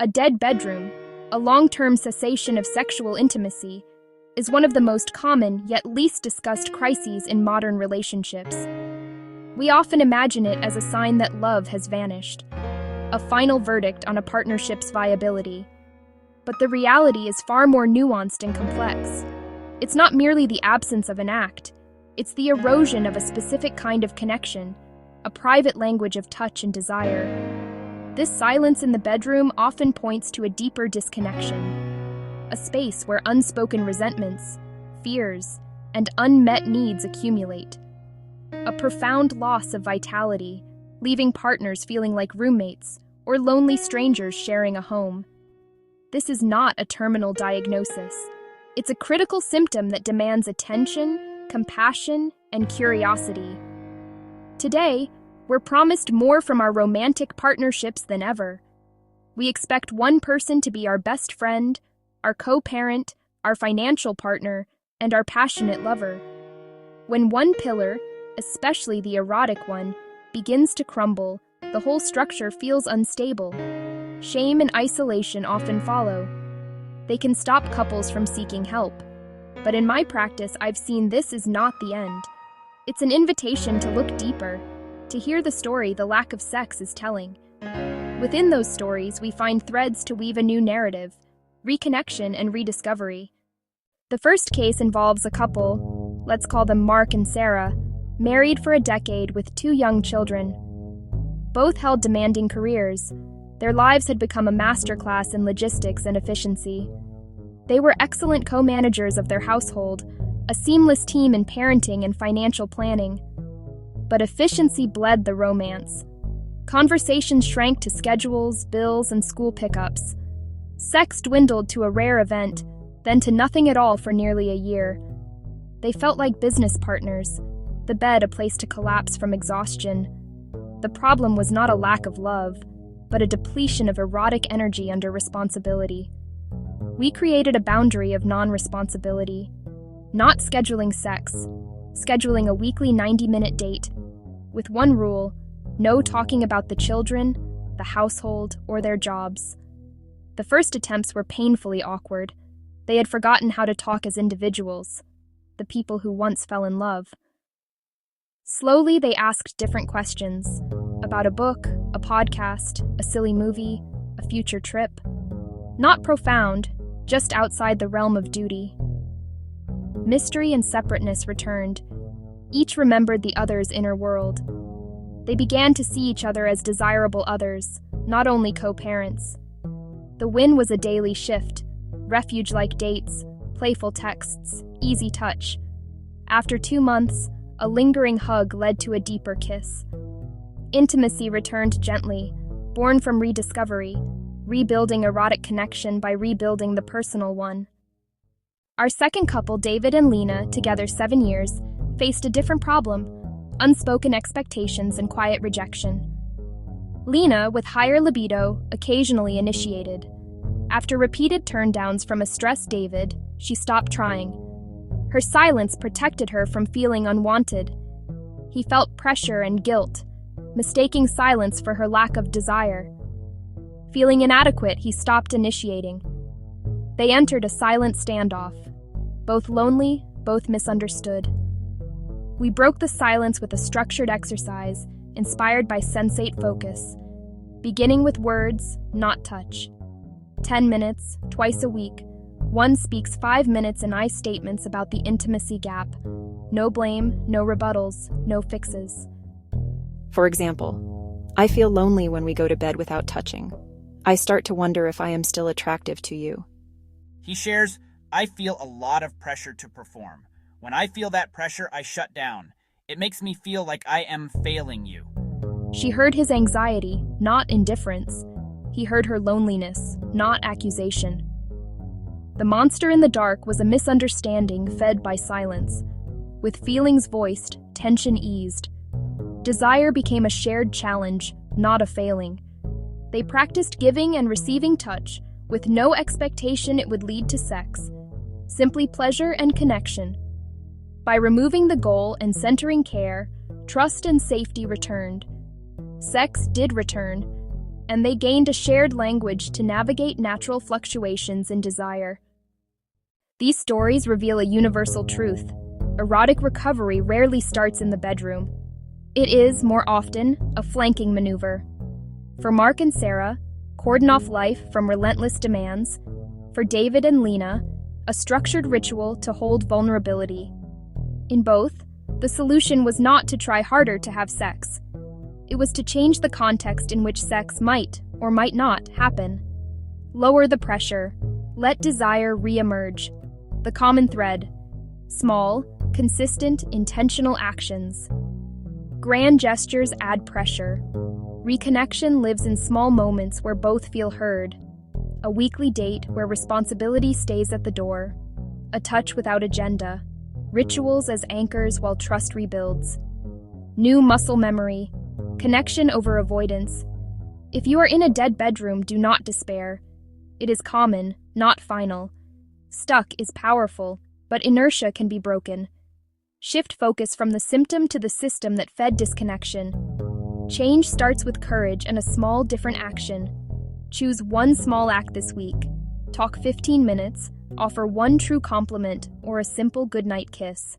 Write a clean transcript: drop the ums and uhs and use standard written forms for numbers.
A dead bedroom, a long-term cessation of sexual intimacy, is one of the most common yet least discussed crises in modern relationships. We often imagine it as a sign that love has vanished, a final verdict on a partnership's viability. But the reality is far more nuanced and complex. It's not merely the absence of an act, it's the erosion of a specific kind of connection, a private language of touch and desire. This silence in the bedroom often points to a deeper disconnection, a space where unspoken resentments, fears, and unmet needs accumulate. A profound loss of vitality, leaving partners feeling like roommates or lonely strangers sharing a home. This is not a terminal diagnosis. It's a critical symptom that demands attention, compassion, and curiosity. Today, we're promised more from our romantic partnerships than ever. We expect one person to be our best friend, our co-parent, our financial partner, and our passionate lover. When one pillar, especially the erotic one, begins to crumble, the whole structure feels unstable. Shame and isolation often follow. They can stop couples from seeking help. But in my practice, I've seen this is not the end. It's an invitation to look deeper, to hear the story the lack of sex is telling. Within those stories, we find threads to weave a new narrative, reconnection and rediscovery. The first case involves a couple, let's call them Mark and Sarah, married for a decade with 2 young children. Both held demanding careers. Their lives had become a masterclass in logistics and efficiency. They were excellent co-managers of their household, a seamless team in parenting and financial planning. But efficiency bled the romance. Conversations shrank to schedules, bills, and school pickups. Sex dwindled to a rare event, then to nothing at all for nearly a year. They felt like business partners, the bed a place to collapse from exhaustion. The problem was not a lack of love, but a depletion of erotic energy under responsibility. We created a boundary of non-responsibility, not scheduling sex, scheduling a weekly 90-minute date, with one rule: no talking about the children, the household, or their jobs. The first attempts were painfully awkward. They had forgotten how to talk as individuals, the people who once fell in love. Slowly, they asked different questions about a book, a podcast, a silly movie, a future trip. Not profound, just outside the realm of duty. Mystery and separateness returned. Each remembered the other's inner world. They began to see each other as desirable others, not only co-parents. The win was a daily shift, refuge-like dates, playful texts, easy touch. After 2 months, a lingering hug led to a deeper kiss. Intimacy returned gently, born from rediscovery, rebuilding erotic connection by rebuilding the personal one. Our second couple, David and Lena, together 7 years, faced a different problem: unspoken expectations and quiet rejection. Lena, with higher libido, occasionally initiated. After repeated turndowns from a stressed David, she stopped trying. Her silence protected her from feeling unwanted. He felt pressure and guilt, mistaking silence for her lack of desire. Feeling inadequate, he stopped initiating. They entered a silent standoff, both lonely, both misunderstood. We broke the silence with a structured exercise inspired by sensate focus, beginning with words, not touch. 10 minutes, twice a week, one speaks 5 minutes in I statements about the intimacy gap. No blame, no rebuttals, no fixes. For example, I feel lonely when we go to bed without touching. I start to wonder if I am still attractive to you. He shares, I feel a lot of pressure to perform. When I feel that pressure, I shut down. It makes me feel like I am failing you. She heard his anxiety, not indifference. He heard her loneliness, not accusation. The monster in the dark was a misunderstanding fed by silence. With feelings voiced, tension eased. Desire became a shared challenge, not a failing. They practiced giving and receiving touch, with no expectation it would lead to sex. Simply pleasure and connection. By removing the goal and centering care, trust and safety returned. Sex did return, and they gained a shared language to navigate natural fluctuations in desire. These stories reveal a universal truth. Erotic recovery rarely starts in the bedroom. It is, more often, a flanking maneuver. For Mark and Sarah, cordon off life from relentless demands. For David and Lena, a structured ritual to hold vulnerability. In both, the solution was not to try harder to have sex. It was to change the context in which sex might, or might not, happen. Lower the pressure. Let desire re-emerge. The common thread: small, consistent, intentional actions. Grand gestures add pressure. Reconnection lives in small moments where both feel heard. A weekly date where responsibility stays at the door. A touch without agenda. Rituals as anchors while trust rebuilds. New muscle memory. Connection over avoidance. If you are in a dead bedroom, do not despair. It is common, not final. Stuck is powerful, but inertia can be broken. Shift focus from the symptom to the system that fed disconnection. Change starts with courage and a small, different action. Choose one small act this week. Talk 15 minutes, offer one true compliment, or a simple goodnight kiss.